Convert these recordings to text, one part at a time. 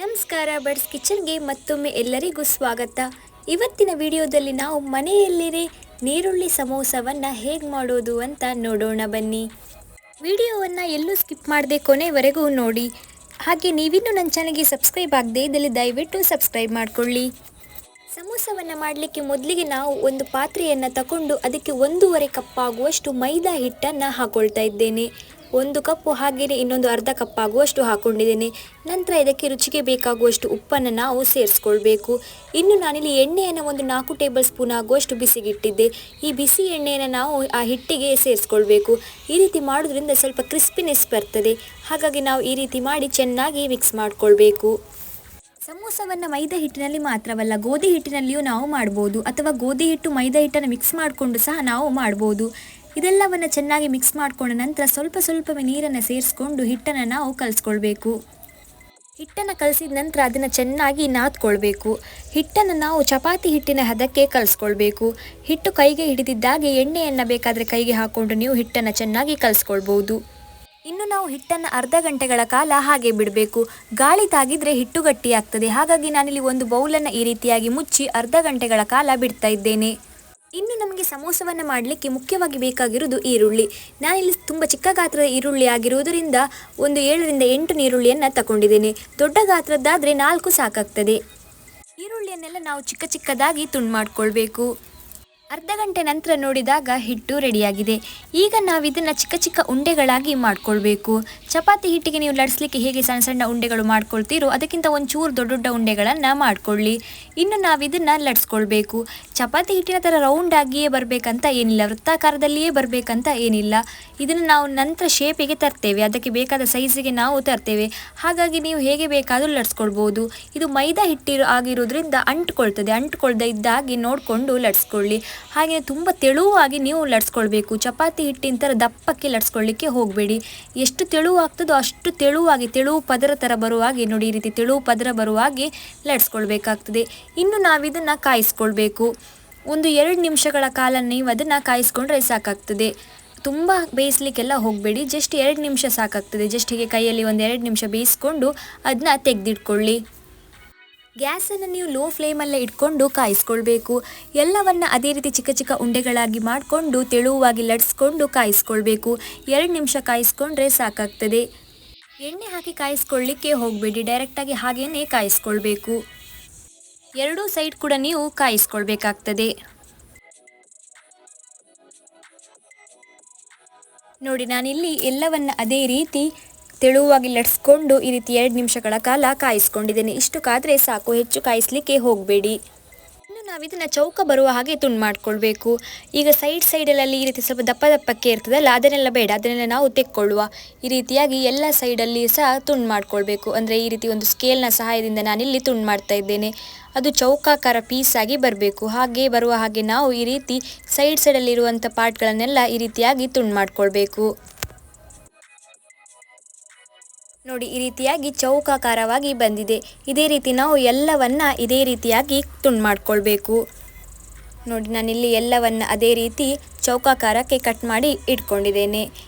ನಮಸ್ಕಾರ ಬಡ್ಸ್ ಕಿಚನ್ಗೆ ಮತ್ತೊಮ್ಮೆ ಎಲ್ಲರಿಗೂ ಸ್ವಾಗತ. ಇವತ್ತಿನ ವಿಡಿಯೋದಲ್ಲಿ ನಾವು ಮನೆಯಲ್ಲಿರೇ ನೀರುಳ್ಳಿ ಸಮೋಸವನ್ನು ಹೇಗೆ ಮಾಡೋದು ಅಂತ ನೋಡೋಣ ಬನ್ನಿ. ವಿಡಿಯೋವನ್ನು ಎಲ್ಲೂ ಸ್ಕಿಪ್ ಮಾಡದೆ ಕೊನೆವರೆಗೂ ನೋಡಿ. ಹಾಗೆ ನೀವಿನ್ನೂ ನನ್ನ ಚಾನಲ್ಗೆ ಸಬ್ಸ್ಕ್ರೈಬ್ ಆಗದೆ ಇದ್ದಲ್ಲಿ ದಯವಿಟ್ಟು ಸಬ್ಸ್ಕ್ರೈಬ್ ಮಾಡಿಕೊಳ್ಳಿ. ಸಮೋಸವನ್ನು ಮಾಡಲಿಕ್ಕೆ ಮೊದಲಿಗೆ ನಾವು ಒಂದು ಪಾತ್ರೆಯನ್ನು ತಗೊಂಡು ಅದಕ್ಕೆ 1.5 ಕಪ್ ಆಗುವಷ್ಟು ಮೈದಾ ಹಿಟ್ಟನ್ನು ಹಾಕೊಳ್ತಾ ಇದ್ದೇನೆ. 1 ಕಪ್ಪು ಹಾಗೆಯೇ ಇನ್ನೊಂದು ಅರ್ಧ ಕಪ್ ಆಗುವಷ್ಟು ಹಾಕೊಂಡಿದ್ದೇನೆ. ನಂತರ ಇದಕ್ಕೆ ರುಚಿಗೆ ಬೇಕಾಗುವಷ್ಟು ಉಪ್ಪನ್ನು ನಾವು ಸೇರಿಸ್ಕೊಳ್ಬೇಕು. ಇನ್ನು ನಾನಿಲ್ಲಿ ಎಣ್ಣೆಯನ್ನು ಒಂದು 4 ಟೇಬಲ್ ಸ್ಪೂನ್ ಆಗುವಷ್ಟು ಬಿಸಿಗಿಟ್ಟಿದ್ದೆ. ಈ ಬಿಸಿ ಎಣ್ಣೆಯನ್ನು ನಾವು ಆ ಹಿಟ್ಟಿಗೆ ಸೇರಿಸ್ಕೊಳ್ಬೇಕು. ಈ ರೀತಿ ಮಾಡೋದ್ರಿಂದ ಸ್ವಲ್ಪ ಕ್ರಿಸ್ಪಿನೆಸ್ ಬರ್ತದೆ. ಹಾಗಾಗಿ ನಾವು ಈ ರೀತಿ ಮಾಡಿ ಚೆನ್ನಾಗಿ ಮಿಕ್ಸ್ ಮಾಡಿಕೊಳ್ಬೇಕು. ಸಮೋಸವನ್ನು ಮೈದಾ ಹಿಟ್ಟಿನಲ್ಲಿ ಮಾತ್ರವಲ್ಲ, ಗೋಧಿ ಹಿಟ್ಟಿನಲ್ಲಿಯೂ ನಾವು ಮಾಡ್ಬೋದು, ಅಥವಾ ಗೋಧಿ ಹಿಟ್ಟು ಮೈದಾ ಹಿಟ್ಟನ್ನು ಮಿಕ್ಸ್ ಮಾಡಿಕೊಂಡು ಸಹ ನಾವು ಮಾಡ್ಬೋದು. ಇದೆಲ್ಲವನ್ನು ಚೆನ್ನಾಗಿ ಮಿಕ್ಸ್ ಮಾಡಿಕೊಂಡ ನಂತರ ಸ್ವಲ್ಪವೇ ನೀರನ್ನು ಸೇರಿಸ್ಕೊಂಡು ಹಿಟ್ಟನ್ನು ನಾವು ಕಲಿಸ್ಕೊಳ್ಬೇಕು. ಹಿಟ್ಟನ್ನು ಕಲಸಿದ ನಂತರ ಅದನ್ನು ಚೆನ್ನಾಗಿ ನಾದ್ಕೊಳ್ಬೇಕು. ಹಿಟ್ಟನ್ನು ನಾವು ಚಪಾತಿ ಹಿಟ್ಟಿನ ಹದಕ್ಕೆ ಕಲಿಸ್ಕೊಳ್ಬೇಕು. ಹಿಟ್ಟು ಕೈಗೆ ಹಿಡಿದಿದ್ದಾಗೆ ಎಣ್ಣೆಯನ್ನು ಬೇಕಾದರೆ ಕೈಗೆ ಹಾಕ್ಕೊಂಡು ನೀವು ಹಿಟ್ಟನ್ನು ಚೆನ್ನಾಗಿ ಕಲಿಸ್ಕೊಳ್ಬೋದು. ಇನ್ನು ನಾವು ಹಿಟ್ಟನ್ನು ಅರ್ಧ ಗಂಟೆಗಳ ಕಾಲ ಹಾಗೆ ಬಿಡಬೇಕು. ಗಾಳಿ ತಾಗಿದ್ರೆ ಹಿಟ್ಟು ಗಟ್ಟಿಯಾಗ್ತದೆ. ಹಾಗಾಗಿ ನಾನಿಲ್ಲಿ ಒಂದು ಬೌಲನ್ನು ಈ ರೀತಿಯಾಗಿ ಮುಚ್ಚಿ ಅರ್ಧ ಗಂಟೆಗಳ ಕಾಲ ಬಿಡ್ತಾ ಇದ್ದೇನೆ. ಇನ್ನು ನಮಗೆ ಸಮೋಸವನ್ನು ಮಾಡಲಿಕ್ಕೆ ಮುಖ್ಯವಾಗಿ ಬೇಕಾಗಿರುವುದು ಈರುಳ್ಳಿ. ನಾನಿಲ್ಲಿ ತುಂಬ ಚಿಕ್ಕ ಗಾತ್ರದ ಈರುಳ್ಳಿ ಆಗಿರುವುದರಿಂದ ಒಂದು 7ರಿಂದ 8 ಈರುಳ್ಳಿಯನ್ನು ತಗೊಂಡಿದ್ದೇನೆ. ದೊಡ್ಡ ಗಾತ್ರದ್ದಾದರೆ 4 ಸಾಕಾಗ್ತದೆ. ಈರುಳ್ಳಿಯನ್ನೆಲ್ಲ ನಾವು ಚಿಕ್ಕದಾಗಿ ತುಂಡು ಮಾಡಿಕೊಳ್ಬೇಕು. ಅರ್ಧ ಗಂಟೆ ನಂತರ ನೋಡಿದಾಗ ಹಿಟ್ಟು ರೆಡಿಯಾಗಿದೆ. ಈಗ ನಾವು ಇದನ್ನು ಚಿಕ್ಕ ಉಂಡೆಗಳಾಗಿ ಮಾಡ್ಕೊಳ್ಬೇಕು. ಚಪಾತಿ ಹಿಟ್ಟಿಗೆ ನೀವು ಲಡಿಸ್ಲಿಕ್ಕೆ ಹೇಗೆ ಸಣ್ಣ ಉಂಡೆಗಳು ಮಾಡ್ಕೊಳ್ತೀರೋ ಅದಕ್ಕಿಂತ ಒಂಚೂರು ದೊಡ್ಡ ಉಂಡೆಗಳನ್ನು ಮಾಡ್ಕೊಳ್ಳಿ. ಇನ್ನು ನಾವು ಇದನ್ನು ಲಡಿಸ್ಕೊಳ್ಬೇಕು. ಚಪಾತಿ ಹಿಟ್ಟಿನ ಥರ ರೌಂಡ್ ಆಗಿಯೇ ಬರಬೇಕಂತ ಏನಿಲ್ಲ, ವೃತ್ತಾಕಾರದಲ್ಲಿಯೇ ಬರಬೇಕಂತ ಏನಿಲ್ಲ. ಇದನ್ನು ನಾವು ನಂತರ ಶೇಪಿಗೆ ತರ್ತೇವೆ, ಅದಕ್ಕೆ ಬೇಕಾದ ಸೈಜಿಗೆ ನಾವು ತರ್ತೇವೆ. ಹಾಗಾಗಿ ನೀವು ಹೇಗೆ ಬೇಕಾದರೂ ಲಡಿಸ್ಕೊಳ್ಬೋದು. ಇದು ಮೈದಾ ಹಿಟ್ಟು ಆಗಿರೋದ್ರಿಂದ ಅಂಟ್ಕೊಳ್ದೇ ಇದ್ದಾಗಿ ನೋಡಿಕೊಂಡು ಲಡಿಸ್ಕೊಳ್ಳಿ. ಹಾಗೆ ತುಂಬ ತೆಳುವಾಗಿ ನೀವು ಲಡಿಸ್ಕೊಳ್ಬೇಕು. ಚಪಾತಿ ಹಿಟ್ಟಿನ ಥರ ದಪ್ಪಕ್ಕೆ ಲಡಿಸ್ಕೊಳ್ಳಿಕ್ಕೆ ಹೋಗಬೇಡಿ. ಎಷ್ಟು ತೆಳು ಆಗ್ತದೋ ಅಷ್ಟು ತೆಳು ಪದರ ಥರ ಬರುವಾಗೆ ನೋಡಿ, ಈ ರೀತಿ ತೆಳು ಪದರ ಬರುವಾಗೆ ಲಡಿಸ್ಕೊಳ್ಬೇಕಾಗ್ತದೆ. ಇನ್ನು ನಾವಿದನ್ನು ಕಾಯಿಸ್ಕೊಳ್ಬೇಕು. ಒಂದು 2 ನಿಮಿಷಗಳ ಕಾಲ ನೀವು ಅದನ್ನು ಕಾಯಿಸ್ಕೊಂಡ್ರೆ ಸಾಕಾಗ್ತದೆ. ತುಂಬ ಬೇಯಿಸ್ಲಿಕ್ಕೆಲ್ಲ ಹೋಗಬೇಡಿ, ಜಸ್ಟ್ 2 ನಿಮಿಷ ಸಾಕಾಗ್ತದೆ. ಜಸ್ಟ್ ಹೀಗೆ ಕೈಯಲ್ಲಿ ಒಂದು 2 ನಿಮಿಷ ಬೇಯಿಸ್ಕೊಂಡು ಅದನ್ನ ತೆಗೆದಿಟ್ಕೊಳ್ಳಿ. ಗ್ಯಾಸನ್ನು ನೀವು ಲೋ ಫ್ಲೇಮಲ್ಲೇ ಇಟ್ಕೊಂಡು ಕಾಯಿಸ್ಕೊಳ್ಬೇಕು. ಎಲ್ಲವನ್ನು ಅದೇ ರೀತಿ ಚಿಕ್ಕ ಉಂಡೆಗಳಾಗಿ ಮಾಡಿಕೊಂಡು ತೆಳುವಾಗಿ ಲಡಿಸ್ಕೊಂಡು ಕಾಯಿಸ್ಕೊಳ್ಬೇಕು. 2 ನಿಮಿಷ ಕಾಯಿಸ್ಕೊಂಡ್ರೆ ಸಾಕಾಗ್ತದೆ. ಎಣ್ಣೆ ಹಾಕಿ ಕಾಯಿಸ್ಕೊಳ್ಳಿಕ್ಕೆ ಹೋಗಬೇಡಿ, ಡೈರೆಕ್ಟಾಗಿ ಹಾಗೇ ಕಾಯಿಸ್ಕೊಳ್ಬೇಕು. 2 ಸೈಡ್ ಕೂಡ ನೀವು ಕಾಯಿಸ್ಕೊಳ್ಬೇಕಾಗ್ತದೆ. ನೋಡಿ, ನಾನಿಲ್ಲಿ ಎಲ್ಲವನ್ನು ಅದೇ ರೀತಿ ತೆಳುವಾಗಿ ಲಡಿಸ್ಕೊಂಡು ಈ ರೀತಿ 2 ನಿಮಿಷಗಳ ಕಾಲ ಕಾಯಿಸ್ಕೊಂಡಿದ್ದೇನೆ. ಇಷ್ಟು ಕಾದರೆ ಸಾಕು, ಹೆಚ್ಚು ಕಾಯಿಸ್ಲಿಕ್ಕೆ ಹೋಗಬೇಡಿ. ಇನ್ನು ನಾವು ಇದನ್ನು ಚೌಕ ಬರುವ ಹಾಗೆ ತುಂಡು ಮಾಡಿಕೊಳ್ಬೇಕು. ಈಗ ಸೈಡಲ್ಲಿ ಈ ರೀತಿ ಸ್ವಲ್ಪ ದಪ್ಪಕ್ಕೆ ಇರ್ತದಲ್ಲ, ಅದನ್ನೆಲ್ಲ ಬೇಡ, ಅದನ್ನೆಲ್ಲ ನಾವು ತೆಕ್ಕೊಳ್ಳುವ. ಈ ರೀತಿಯಾಗಿ ಎಲ್ಲ ಸೈಡಲ್ಲಿ ಸಹ ತುಂಡು ಮಾಡಿಕೊಳ್ಬೇಕು. ಅಂದರೆ ಈ ರೀತಿ ಒಂದು ಸ್ಕೇಲ್ನ ಸಹಾಯದಿಂದ ನಾನಿಲ್ಲಿ ತುಂಡು ಮಾಡ್ತಾ ಇದ್ದೇನೆ. ಅದು ಚೌಕಾಕಾರ ಪೀಸಾಗಿ ಬರಬೇಕು. ಹಾಗೆ ಬರುವ ಹಾಗೆ ನಾವು ಈ ರೀತಿ ಸೈಡಲ್ಲಿರುವಂಥ ಪಾರ್ಟ್ಗಳನ್ನೆಲ್ಲ ಈ ರೀತಿಯಾಗಿ ತುಂಡು ಮಾಡಿಕೊಳ್ಬೇಕು. ನೋಡಿ, ಈ ರೀತಿಯಾಗಿ ಚೌಕಾಕಾರವಾಗಿ ಬಂದಿದೆ. ಇದೇ ರೀತಿ ನಾವು ಎಲ್ಲವನ್ನು ಇದೇ ರೀತಿಯಾಗಿ ತುಂಡು ಮಾಡಿಕೊಳ್ಬೇಕು. ನೋಡಿ, ನಾನಿಲ್ಲಿ ಎಲ್ಲವನ್ನು ಅದೇ ರೀತಿ ಚೌಕಾಕಾರಕ್ಕೆ ಕಟ್ ಮಾಡಿ ಇಟ್ಕೊಂಡಿದ್ದೇನೆ.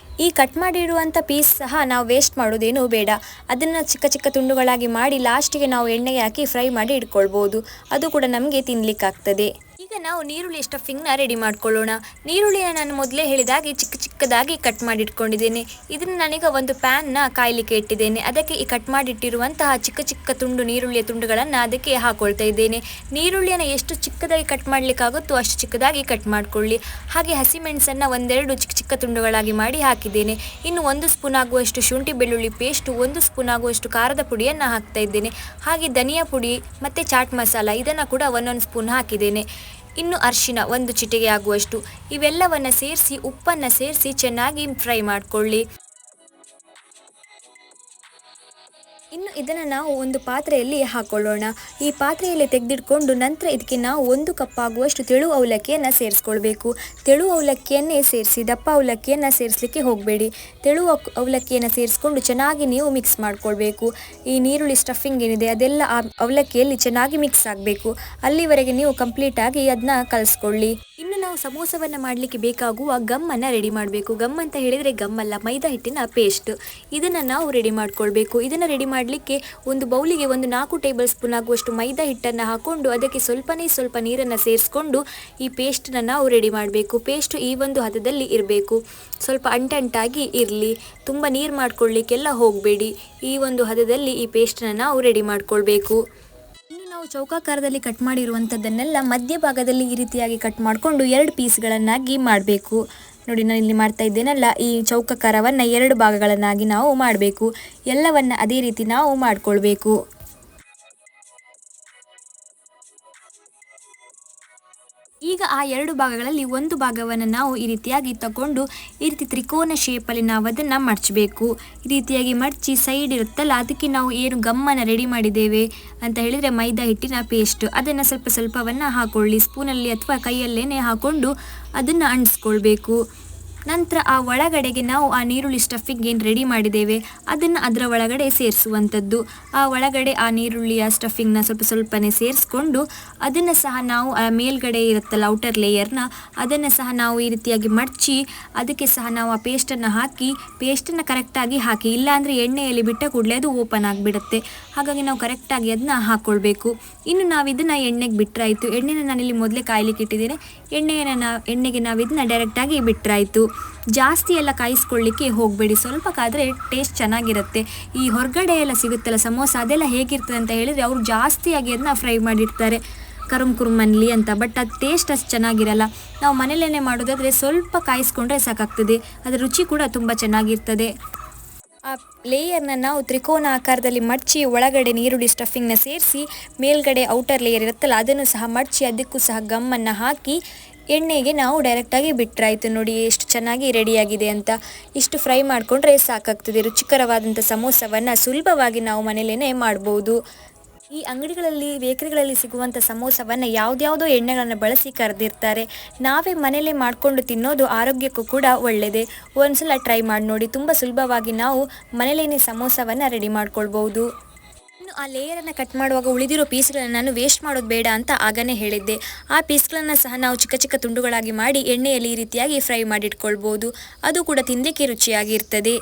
ಈ ಕಟ್ ಮಾಡಿಡುವಂಥ ಪೀಸ್ ಸಹ ನಾವು ವೇಸ್ಟ್ ಮಾಡೋದೇನು ಬೇಡ. ಅದನ್ನು ಚಿಕ್ಕ ತುಂಡುಗಳಾಗಿ ಮಾಡಿ ಲಾಸ್ಟಿಗೆ ನಾವು ಎಣ್ಣೆಗೆ ಹಾಕಿ ಫ್ರೈ ಮಾಡಿ ಇಟ್ಕೊಳ್ಬೋದು. ಅದು ಕೂಡ ನಮಗೆ ತಿನ್ನಲಿಕ್ಕಾಗ್ತದೆ. ಈಗ ನಾವು ನೀರುಳ್ಳಿ ಸ್ಟಫಿಂಗ್ನ ರೆಡಿ ಮಾಡ್ಕೊಳ್ಳೋಣ. ನೀರುಳ್ಳಿಯನ್ನು ನಾನು ಮೊದಲೇ ಹೇಳಿದಾಗೆ ಚಿಕ್ಕದಾಗಿ ಕಟ್ ಮಾಡಿ ಇಟ್ಕೊಂಡಿದ್ದೇನೆ. ಇದನ್ನು ನಾನೀಗ ಒಂದು ಪ್ಯಾನ್ನ ಕಾಯಲಿಕ್ಕೆ ಇಟ್ಟಿದ್ದೇನೆ. ಅದಕ್ಕೆ ಈ ಕಟ್ ಮಾಡಿಟ್ಟಿರುವಂತಹ ಚಿಕ್ಕ ನೀರುಳ್ಳಿಯ ತುಂಡುಗಳನ್ನು ಅದಕ್ಕೆ ಹಾಕೊಳ್ತಾ ಇದ್ದೇನೆ. ನೀರುಳ್ಳಿಯನ್ನು ಎಷ್ಟು ಚಿಕ್ಕದಾಗಿ ಕಟ್ ಮಾಡಲಿಕ್ಕಾಗುತ್ತೋ ಅಷ್ಟು ಚಿಕ್ಕದಾಗಿ ಕಟ್ ಮಾಡಿಕೊಳ್ಳಿ. ಹಾಗೆ ಹಸಿಮೆಣಸನ್ನು 1-2 ಚಿಕ್ಕ ತುಂಡುಗಳಾಗಿ ಮಾಡಿ ಹಾಕಿದ್ದೇನೆ. ಇನ್ನು 1 ಸ್ಪೂನ್ ಆಗುವಷ್ಟು ಶುಂಠಿ ಬೆಳ್ಳುಳ್ಳಿ ಪೇಸ್ಟು, 1 ಸ್ಪೂನ್ ಆಗುವಷ್ಟು ಖಾರದ ಪುಡಿಯನ್ನು ಹಾಕ್ತಾ ಇದ್ದೇನೆ. ಹಾಗೆ ಧನಿಯಾ ಪುಡಿ ಮತ್ತು ಚಾಟ್ ಮಸಾಲ ಇದನ್ನು ಕೂಡ 1 ಸ್ಪೂನ್ ಹಾಕಿದ್ದೇನೆ. ಇನ್ನು ಅರಿಶಿನ 1 ಚಿಟಿಕೆ ಆಗುವಷ್ಟು. ಇವೆಲ್ಲವನ್ನು ಸೇರಿಸಿ ಉಪ್ಪನ್ನು ಸೇರಿಸಿ ಚೆನ್ನಾಗಿ ಫ್ರೈ ಮಾಡಿಕೊಳ್ಳಿ. ಇನ್ನು ಇದನ್ನು ನಾವು ಒಂದು ಪಾತ್ರೆಯಲ್ಲಿ ಹಾಕೊಳ್ಳೋಣ. ಈ ಪಾತ್ರೆಯಲ್ಲಿ ತೆಗೆದಿಟ್ಕೊಂಡು ನಂತರ ಇದಕ್ಕೆ ನಾವು 1 ಕಪ್ ಆಗುವಷ್ಟು ತೆಳು ಅವಲಕ್ಕಿಯನ್ನು ಸೇರಿಸ್ಕೊಳ್ಬೇಕು. ತೆಳು ಅವಲಕ್ಕಿಯನ್ನೇ ಸೇರಿಸಿ, ದಪ್ಪ ಅವಲಕ್ಕಿಯನ್ನು ಸೇರಿಸಲಿಕ್ಕೆ ಹೋಗಬೇಡಿ. ತೆಳು ಅವಲಕ್ಕಿಯನ್ನು ಸೇರಿಸ್ಕೊಂಡು ಚೆನ್ನಾಗಿ ನೀವು ಮಿಕ್ಸ್ ಮಾಡಿಕೊಳ್ಬೇಕು. ಈ ನೀರುಳ್ಳಿ ಸ್ಟಫಿಂಗ್ ಏನಿದೆ ಅದೆಲ್ಲ ಆ ಅವಲಕ್ಕಿಯಲ್ಲಿ ಚೆನ್ನಾಗಿ ಮಿಕ್ಸ್ ಆಗಬೇಕು. ಅಲ್ಲಿವರೆಗೆ ನೀವು ಕಂಪ್ಲೀಟಾಗಿ ಅದನ್ನ ಕಲಿಸ್ಕೊಳ್ಳಿ. ಇನ್ನು ನಾವು ಸಮೋಸವನ್ನು ಮಾಡಲಿಕ್ಕೆ ಬೇಕಾಗುವ ಗಮ್ಮನ್ನು ರೆಡಿ ಮಾಡಬೇಕು. ಗಮ್ ಅಂತ ಹೇಳಿದರೆ ಗಮ್ಮಲ್ಲ, ಮೈದಾ ಹಿಟ್ಟಿನ ಪೇಸ್ಟ್. ಇದನ್ನು ನಾವು ರೆಡಿ ಮಾಡ್ಕೊಳ್ಬೇಕು. ಇದನ್ನು ರೆಡಿ ಮಾಡಿ ಮಾಡಲಿಕ್ಕೆ ಒಂದು ಬೌಲಿಗೆ ಒಂದು 4 ಟೇಬಲ್ ಸ್ಪೂನ್ ಆಗುವಷ್ಟು ಮೈದಾ ಹಿಟ್ಟನ್ನು ಹಾಕ್ಕೊಂಡು ಅದಕ್ಕೆ ಸ್ವಲ್ಪ ನೀರನ್ನು ಸೇರಿಸ್ಕೊಂಡು ಈ ಪೇಸ್ಟನ್ನು ನಾವು ರೆಡಿ ಮಾಡಬೇಕು. ಪೇಸ್ಟು ಈ ಒಂದು ಹದದಲ್ಲಿ ಇರಬೇಕು, ಸ್ವಲ್ಪ ಅಂಟಾಗಿ ಇರಲಿ, ತುಂಬ ನೀರು ಮಾಡ್ಕೊಳ್ಳಿಕ್ಕೆಲ್ಲ ಹೋಗಬೇಡಿ. ಈ ಒಂದು ಹದದಲ್ಲಿ ಈ ಪೇಸ್ಟನ್ನು ನಾವು ರೆಡಿ ಮಾಡ್ಕೊಳ್ಬೇಕು. ಇನ್ನು ನಾವು ಚೌಕಾಕಾರದಲ್ಲಿ ಕಟ್ ಮಾಡಿರುವಂಥದ್ದನ್ನೆಲ್ಲ ಮಧ್ಯಭಾಗದಲ್ಲಿ ಈ ರೀತಿಯಾಗಿ ಕಟ್ ಮಾಡಿಕೊಂಡು 2 ಪೀಸ್ಗಳನ್ನಾಗಿ ಮಾಡಬೇಕು. ನೋಡಿ, ನಾನು ಇಲ್ಲಿ ಮಾಡ್ತಾ ಇದ್ದೇನಲ್ಲ, ಈ ಚೌಕಾಕಾರವನ್ನು 2 ಭಾಗಗಳನ್ನಾಗಿ ನಾವು ಮಾಡಬೇಕು. ಎಲ್ಲವನ್ನು ಅದೇ ರೀತಿ ನಾವು ಮಾಡಿಕೊಳ್ಬೇಕು. ಈಗ ಆ 2 ಭಾಗಗಳಲ್ಲಿ ಒಂದು ಭಾಗವನ್ನು ನಾವು ಈ ರೀತಿಯಾಗಿ ತಗೊಂಡು ಈ ರೀತಿ ತ್ರಿಕೋನ ಶೇಪಲ್ಲಿ ನಾವು ಅದನ್ನು ಮಡಚಬೇಕು. ಈ ರೀತಿಯಾಗಿ ಮಡಚಿ ಸೈಡ್ ಇರುತ್ತಲ್ಲ, ಅದಕ್ಕೆ ನಾವು ಏನು ಗಮ್ಮನ್ನು ರೆಡಿ ಮಾಡಿದ್ದೇವೆ ಅಂತ ಹೇಳಿದರೆ ಮೈದಾ ಹಿಟ್ಟಿನ ಪೇಸ್ಟ್, ಅದನ್ನು ಸ್ವಲ್ಪವನ್ನು ಹಾಕೊಳ್ಳಿ. ಸ್ಪೂನಲ್ಲಿ ಅಥವಾ ಕೈಯಲ್ಲೇನೆ ಹಾಕ್ಕೊಂಡು ಅದನ್ನು ಅಂಟಿಸ್ಕೊಳ್ಬೇಕು. ನಂತರ ಆ ಒಳಗಡೆಗೆ ನಾವು ಆ ನೀರುಳ್ಳಿ ಸ್ಟಫಿಂಗ್ ಏನು ರೆಡಿ ಮಾಡಿದ್ದೇವೆ ಅದನ್ನು ಅದರ ಒಳಗಡೆ ಸೇರಿಸುವಂಥದ್ದು. ಆ ಒಳಗಡೆ ಆ ನೀರುಳ್ಳಿಯ ಸ್ಟಫಿಂಗ್ನ ಸ್ವಲ್ಪನೇ ಸೇರಿಸ್ಕೊಂಡು ಅದನ್ನು ಸಹ ನಾವು ಆ ಮೇಲ್ಗಡೆ ಇರುತ್ತಲ್ಲ ಔಟರ್ ಲೇಯರ್ನ, ಅದನ್ನು ಸಹ ನಾವು ಈ ರೀತಿಯಾಗಿ ಮಡಚಿ ಅದಕ್ಕೆ ಸಹ ನಾವು ಆ ಪೇಸ್ಟನ್ನು ಹಾಕಿ, ಪೇಸ್ಟನ್ನು ಕರೆಕ್ಟಾಗಿ ಹಾಕಿ, ಇಲ್ಲಾಂದರೆ ಎಣ್ಣೆಯಲ್ಲಿ ಬಿಟ್ಟ ಕೂಡಲೇ ಅದು ಓಪನ್ ಆಗಿಬಿಡುತ್ತೆ. ಹಾಗಾಗಿ ನಾವು ಕರೆಕ್ಟಾಗಿ ಅದನ್ನ ಹಾಕ್ಕೊಳ್ಬೇಕು. ಇನ್ನು ನಾವು ಇದನ್ನು ಎಣ್ಣೆಗೆ ಬಿಟ್ಟರಾಯಿತು. ಎಣ್ಣೆನ ನಾನಿಲ್ಲಿ ಮೊದಲೇ ಕಾಯ್ಲಿಕ್ಕೆ ಇಟ್ಟಿದ್ದೇನೆ. ಎಣ್ಣೆಗೆ ನಾವು ಇದನ್ನ ಡೈರೆಕ್ಟಾಗಿ ಬಿಟ್ಟರಾಯಿತು. ಜಾಸ್ತಿ ಎಲ್ಲ ಕಾಯಿಸ್ಕೊಳ್ಳಿಕ್ಕೆ ಹೋಗಬೇಡಿ, ಸ್ವಲ್ಪ ಕಾದರೆ ಟೇಸ್ಟ್ ಚೆನ್ನಾಗಿರುತ್ತೆ. ಈ ಹೊರಗಡೆ ಎಲ್ಲ ಸಿಗುತ್ತಲ್ಲ ಸಮೋಸ, ಅದೆಲ್ಲ ಹೇಗಿರ್ತದೆ ಅಂತ ಹೇಳಿದರೆ ಅವರು ಜಾಸ್ತಿಯಾಗಿ ಅದನ್ನ ಫ್ರೈ ಮಾಡಿರ್ತಾರೆ ಕುರುಮನ್ಲಿ ಅಂತ, ಬಟ್ ಅದು ಟೇಸ್ಟ್ ಅಷ್ಟು ಚೆನ್ನಾಗಿರಲ್ಲ. ನಾವು ಮನೇಲೇ ಮಾಡೋದಾದರೆ ಸ್ವಲ್ಪ ಕಾಯಿಸ್ಕೊಂಡ್ರೆ ಸಾಕಾಗ್ತದೆ, ಅದರ ರುಚಿ ಕೂಡ ತುಂಬ ಚೆನ್ನಾಗಿರ್ತದೆ. ಆ ಲೇಯರ್ನ ನಾವು ತ್ರಿಕೋನ ಆಕಾರದಲ್ಲಿ ಮಡಚಿ ಒಳಗಡೆ ನೀರುಳ್ಳಿ ಸ್ಟಫಿಂಗ್ನ ಸೇರಿಸಿ ಮೇಲ್ಗಡೆ ಔಟರ್ ಲೇಯರ್ ಇರುತ್ತಲ್ಲ ಅದನ್ನು ಸಹ ಮಡಚಿ ಅದಕ್ಕೂ ಸಹ ಗಮ್ಮನ್ನು ಹಾಕಿ ಎಣ್ಣೆಗೆ ನಾವು ಡೈರೆಕ್ಟಾಗಿ ಬಿಟ್ಟರಾಯಿತು. ನೋಡಿ ಎಷ್ಟು ಚೆನ್ನಾಗಿ ರೆಡಿಯಾಗಿದೆ ಅಂತ. ಇಷ್ಟು ಫ್ರೈ ಮಾಡಿಕೊಂಡ್ರೆ ಸಾಕಾಗ್ತದೆ. ರುಚಿಕರವಾದಂಥ ಸಮೋಸವನ್ನು ಸುಲಭವಾಗಿ ನಾವು ಮನೇಲೇ ಮಾಡ್ಬೋದು. ಈ ಅಂಗಡಿಗಳಲ್ಲಿ, ಬೇಕರಿಗಳಲ್ಲಿ ಸಿಗುವಂಥ ಸಮೋಸವನ್ನು ಯಾವುದ್ಯಾವುದೋ ಎಣ್ಣೆಗಳನ್ನು ಬಳಸಿ ಕರೆದಿರ್ತಾರೆ. ನಾವೇ ಮನೇಲೇ ಮಾಡಿಕೊಂಡು ತಿನ್ನೋದು ಆರೋಗ್ಯಕ್ಕೂ ಕೂಡ ಒಳ್ಳೆಯದೇ. ಒಂದ್ಸಲ ಟ್ರೈ ಮಾಡಿ ನೋಡಿ, ತುಂಬ ಸುಲಭವಾಗಿ ನಾವು ಮನೇಲೇ ಸಮೋಸವನ್ನು ರೆಡಿ ಮಾಡ್ಕೊಳ್ಬೋದು. ಇನ್ನು ಆ ಲೇಯರನ್ನು ಕಟ್ ಮಾಡುವಾಗ ಉಳಿದಿರೋ ಪೀಸ್ಗಳನ್ನು ನಾನು ವೇಸ್ಟ್ ಮಾಡೋದು ಬೇಡ ಅಂತ ಆಗನೇ ಹೇಳಿದ್ದೆ. ಆ ಪೀಸ್ಗಳನ್ನು ಸಹ ನಾವು ಚಿಕ್ಕ ತುಂಡುಗಳಾಗಿ ಮಾಡಿ ಎಣ್ಣೆಯಲ್ಲಿ ಈ ರೀತಿಯಾಗಿ ಫ್ರೈ ಮಾಡಿಟ್ಕೊಳ್ಬೋದು. ಅದು ಕೂಡ ತಿನ್ನಲಿಕ್ಕೆ ರುಚಿಯಾಗಿರ್ತದೆ.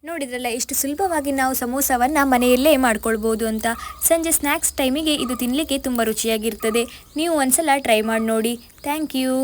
ನೋಡಿದ್ರಲ್ಲ ಎಷ್ಟು ಸುಲಭವಾಗಿ ನಾವು ಸಮೋಸವನ್ನು ಮನೆಯಲ್ಲೇ ಮಾಡ್ಕೊಳ್ಬೋದು ಅಂತ. ಸಂಜೆ ಸ್ನ್ಯಾಕ್ಸ್ ಟೈಮಿಗೆ ಇದು ತಿನ್ನಲಿಕ್ಕೆ ತುಂಬ ರುಚಿಯಾಗಿರ್ತದೆ. ನೀವು ಒಂದ್ಸಲ ಟ್ರೈ ಮಾಡಿ ನೋಡಿ. Thank you.